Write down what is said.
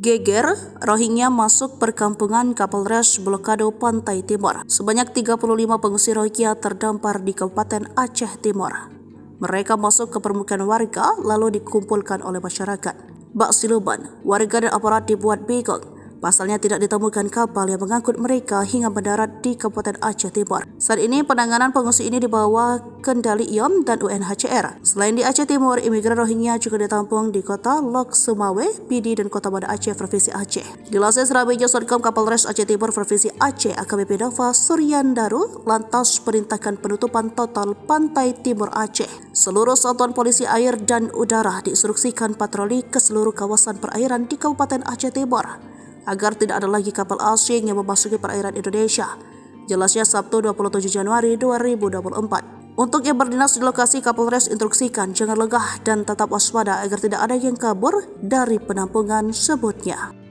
Geger, Rohingya masuk perkampungan Kapolres blokade Pantai Timur. Sebanyak 35 pengungsi Rohingya terdampar di Kabupaten Aceh Timur. Mereka masuk ke permukiman warga lalu dikumpulkan oleh masyarakat. Bak Siluban, warga dan aparat dibuat bingung. Pasalnya tidak ditemukan kapal yang mengangkut mereka hingga mendarat di Kabupaten Aceh Timur. Saat ini penanganan pengungsi ini dibawa kendali IOM dan UNHCR. Selain di Aceh Timur, imigran Rohingya juga ditampung di kota Lok Sumawe, Pidi, dan kota Banda Aceh, Provinsi Aceh. Dilansir Serabeja.com, Kapolres Aceh Timur Provinsi Aceh AKBP Nova Suryandaru lantas perintahkan penutupan total pantai timur Aceh. Seluruh satuan polisi air dan udara diinstruksikan patroli ke seluruh kawasan perairan di Kabupaten Aceh Timur agar tidak ada lagi kapal asing yang memasuki perairan Indonesia. Jelasnya Sabtu 27 Januari 2024. Untuk yang berdinas di lokasi, Kapolres instruksikan jangan lengah dan tetap waspada agar tidak ada yang kabur dari penampungan sebutnya.